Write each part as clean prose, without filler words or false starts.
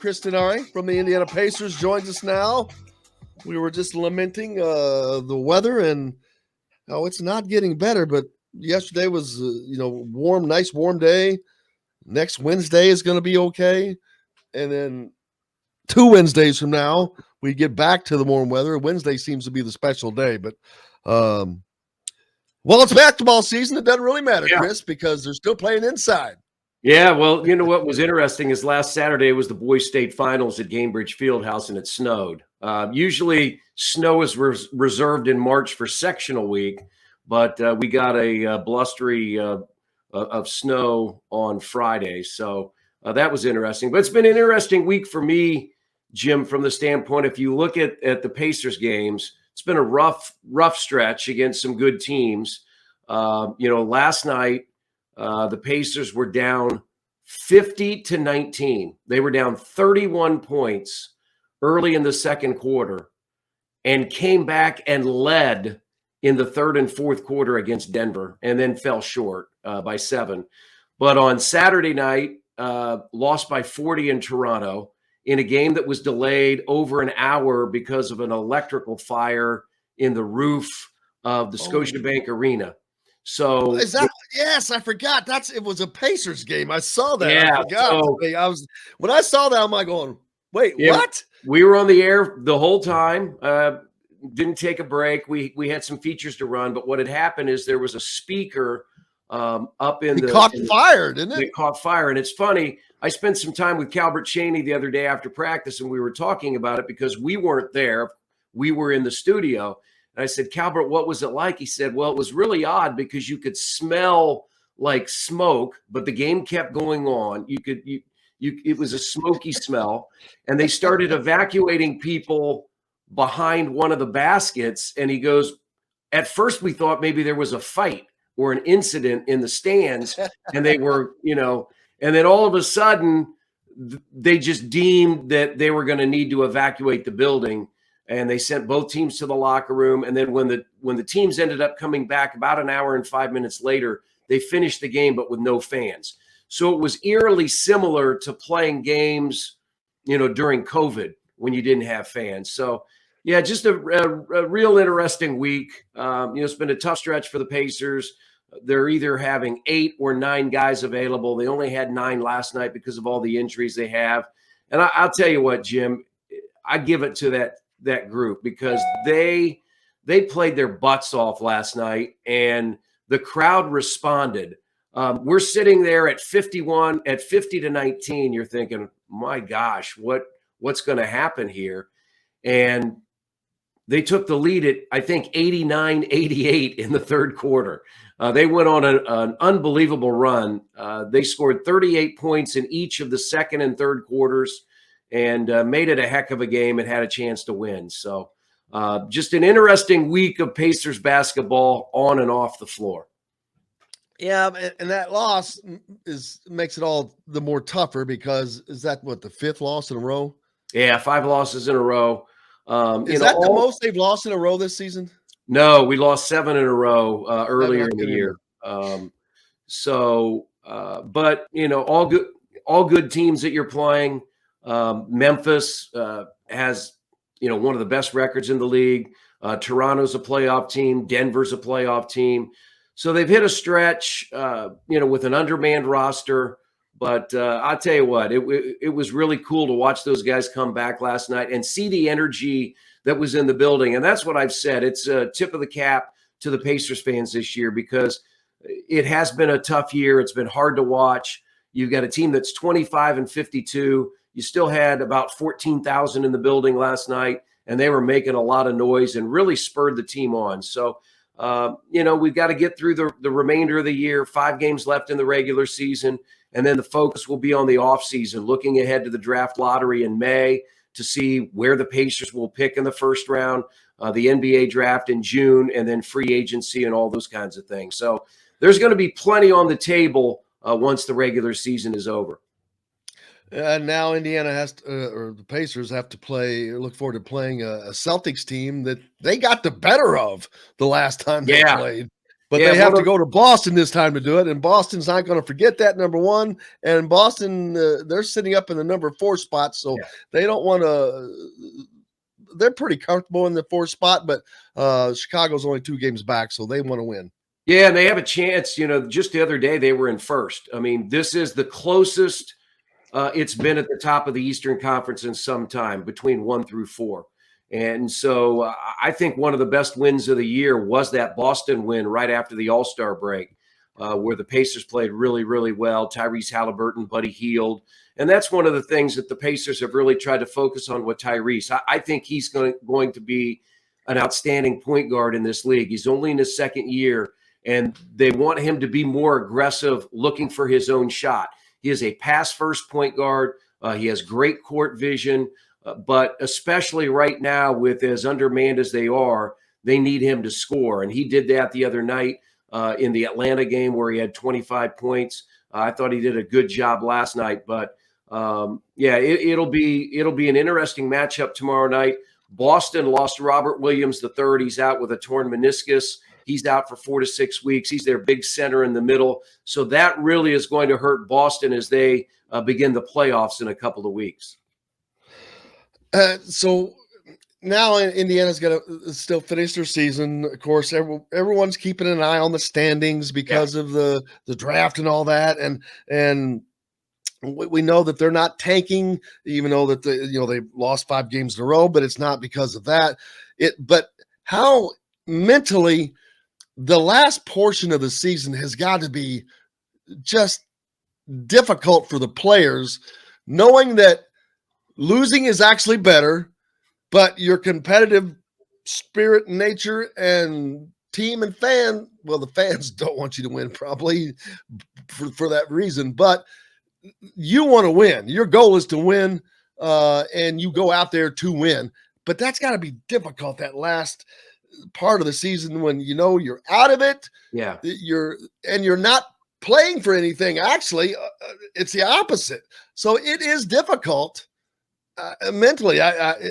Chris Denari from the Indiana Pacers joins us now. We were just lamenting the weather, and it's not getting better. But yesterday was, warm, nice warm day. Next Wednesday is going to be okay, and then 2 Wednesdays from now we get back to the warm weather. Wednesday seems to be the special day, but it's basketball season. It doesn't really matter, Chris, because they're still playing inside. Yeah, well, you know what was interesting is last Saturday was the boys' state finals at Gainbridge Fieldhouse, and it snowed. Usually snow is reserved in March for sectional week, but we got a blustery of snow on Friday. So that was interesting. But it's been an interesting week for me, Jim, from the standpoint, if you look at the Pacers games, it's been a rough stretch against some good teams. Last night, the Pacers were down 50-19. They were down 31 points early in the second quarter and came back and led in the third and fourth quarter against Denver and then fell short by 7. But on Saturday night, lost by 40 in Toronto in a game that was delayed over an hour because of an electrical fire in the roof of the Scotiabank Arena. So is that? Yes, I forgot. It was a Pacers game. I saw that. Yeah, I forgot. When I saw that, I'm like going, wait, what? We were on the air the whole time. Didn't take a break. We had some features to run, but what had happened is there was a speaker up in It caught fire, didn't it? It caught fire, and it's funny. I spent some time with Calbert Cheney the other day after practice, and we were talking about it because we weren't there. We were in the studio. And I said, Calbert, what was it like? He said, well, it was really odd because you could smell like smoke, but the game kept going on. It was a smoky smell. And they started evacuating people behind one of the baskets. And he goes, at first we thought maybe there was a fight or an incident in the stands. And they were, and then all of a sudden they just deemed that they were going to need to evacuate the building. And they sent both teams to the locker room. And then when the teams ended up coming back about an hour and 5 minutes later, they finished the game, but with no fans. So it was eerily similar to playing games, during COVID when you didn't have fans. So, yeah, just a real interesting week. It's been a tough stretch for the Pacers. They're either having 8 or 9 guys available. They only had 9 last night because of all the injuries they have. And I'll tell you what, Jim, I give it to that group because they played their butts off last night and the crowd responded. We're sitting there at 50-19. You're thinking, my gosh, what's going to happen here? And they took the lead at, I think, 89-88 in the third quarter. They went on an unbelievable run. They scored 38 points in each of the second and third quarters and made it a heck of a game and had a chance to win. So just an interesting week of Pacers basketball on and off the floor. Yeah, and that loss makes it all the more tougher because is that the 5th loss in a row? Yeah, 5 losses in a row. Is that the most they've lost in a row this season? No, we lost 7 in a row earlier in the year. But all good teams that you're playing. Memphis has, one of the best records in the league. Toronto's a playoff team. Denver's a playoff team. So they've hit a stretch, with an undermanned roster. But I'll tell you what, it was really cool to watch those guys come back last night and see the energy that was in the building. And that's what I've said. It's a tip of the cap to the Pacers fans this year because it has been a tough year. It's been hard to watch. You've got a team that's 25-52. You still had about 14,000 in the building last night, and they were making a lot of noise and really spurred the team on. So, we've got to get through the remainder of the year, 5 games left in the regular season, and then the focus will be on the offseason, looking ahead to the draft lottery in May to see where the Pacers will pick in the first round, the NBA draft in June, and then free agency and all those kinds of things. So there's going to be plenty on the table once the regular season is over. And now Indiana has to, or the Pacers have to look forward to playing a Celtics team that they got the better of the last time they played. But Yeah, they have to go to Boston this time to do it, and Boston's not going to forget that, number one. And Boston, they're sitting up in the number 4 spot, so they don't want to. They're pretty comfortable in the 4th spot, but Chicago's only 2 games back, so they want to win. Yeah, and they have a chance. Just the other day they were in first. I mean, this is the closest it's been at the top of the Eastern Conference in some time, between 1 through 4. And so I think one of the best wins of the year was that Boston win right after the All-Star break, where the Pacers played really, really well. Tyrese Halliburton, Buddy Hield. And that's one of the things that the Pacers have really tried to focus on with Tyrese. I think he's going to be an outstanding point guard in this league. He's only in his 2nd year, and they want him to be more aggressive, looking for his own shot. He is a pass-first point guard. He has great court vision. But especially right now, with as undermanned as they are, they need him to score. And he did that the other night in the Atlanta game, where he had 25 points. I thought he did a good job last night. But it'll be an interesting matchup tomorrow night. Boston lost Robert Williams III. He's out with a torn meniscus. He's out for 4 to 6 weeks. He's their big center in the middle. So that really is going to hurt Boston as they begin the playoffs in a couple of weeks. So now Indiana's got to still finish their season. Of course, everyone's keeping an eye on the standings because of the draft and all that. And we know that they're not tanking, even though that they've lost 5 games in a row, but it's not because of that. But how mentally the last portion of the season has got to be just difficult for the players, knowing that losing is actually better, but your competitive spirit and nature and team and the fans don't want you to win probably for that reason, but you want to win. Your goal is to win, and you go out there to win. But that's got to be difficult, that last part of the season, when you're out of it. Yeah. You're not playing for anything. Actually, it's the opposite. So it is difficult. Mentally,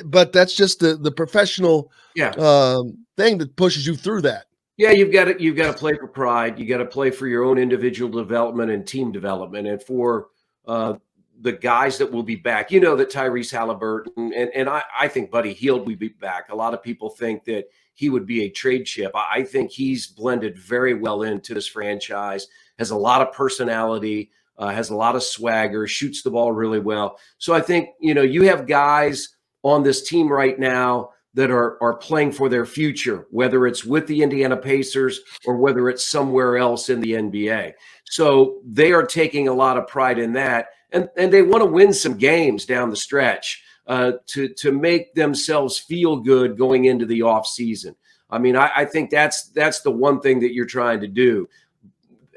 but that's just the professional thing that pushes you through that. Yeah, you've got to play for pride. You got to play for your own individual development and team development, and for the guys that will be back. That Tyrese Halliburton and I think Buddy Hield will be back. A lot of people think that he would be a trade chip. I think he's blended very well into this franchise. Has a lot of personality. Has a lot of swagger, shoots the ball really well. So I think, you have guys on this team right now that are playing for their future, whether it's with the Indiana Pacers or whether it's somewhere else in the NBA. So they are taking a lot of pride in that. And they want to win some games down the stretch to make themselves feel good going into the offseason. I mean, I think that's the one thing that you're trying to do.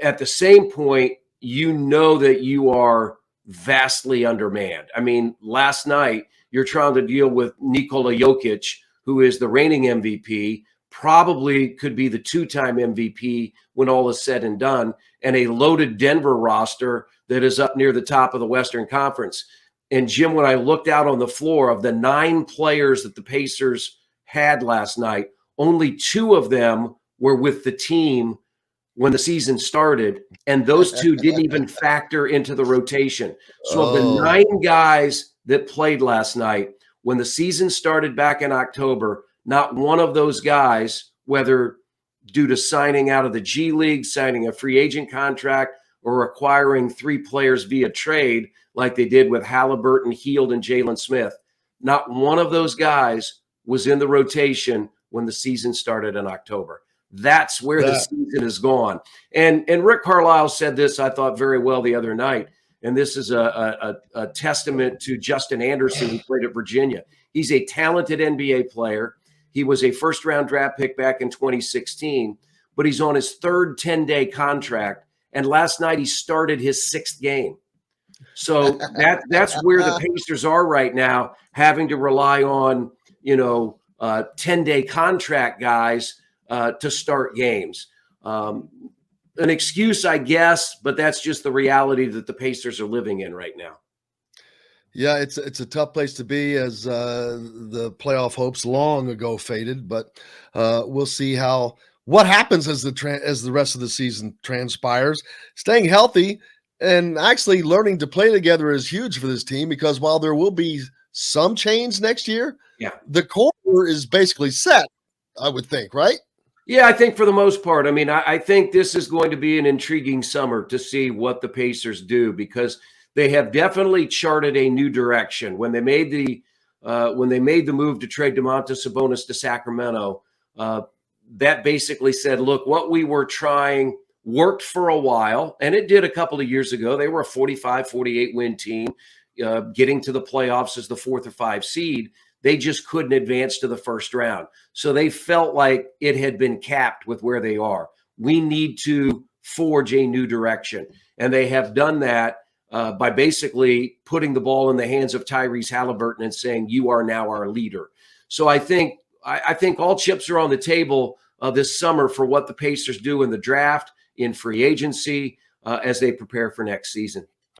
At the same point, that you are vastly undermanned. I mean, last night you're trying to deal with Nikola Jokic, who is the reigning MVP, probably could be the 2-time MVP when all is said and done, and a loaded Denver roster that is up near the top of the Western Conference. And Jim, when I looked out on the floor, of the 9 players that the Pacers had last night, only 2 of them were with the team when the season started, and those 2 didn't even factor into the rotation. So of the 9 guys that played last night, when the season started back in October, not one of those guys, whether due to signing out of the G League, signing a free agent contract, or acquiring 3 players via trade like they did with Halliburton, Hield, and Jalen Smith, not one of those guys was in the rotation when the season started in October. That's where the season is gone. And Rick Carlisle said this, I thought, very well the other night. And this is a testament to Justin Anderson, who played at Virginia. He's a talented NBA player. He was a first-round draft pick back in 2016, but he's on his 3rd 10-day contract. And last night he started his 6th game. So that's where the Pacers are right now, having to rely on, 10-day contract guys to start games. An excuse, I guess, but that's just the reality that the Pacers are living in right now. Yeah, it's a tough place to be, as the playoff hopes long ago faded, but we'll see how what happens as as the rest of the season transpires. Staying healthy and actually learning to play together is huge for this team, because while there will be some change next year, Yeah. the core is basically set, I would think, right? Yeah, I think for the most part. I mean, I think this is going to be an intriguing summer to see what the Pacers do, because they have definitely charted a new direction. When they made the move to trade Domantas Sabonis to Sacramento, that basically said, look, what we were trying worked for a while, and it did a couple of years ago. They were a 45, 48 win team, getting to the playoffs as the 4th or 5th seed. They just couldn't advance to the first round. So they felt like it had been capped with where they are. We need to forge a new direction. And they have done that by basically putting the ball in the hands of Tyrese Halliburton and saying, you are now our leader. So I think all chips are on the table this summer for what the Pacers do in the draft, in free agency, as they prepare for next season.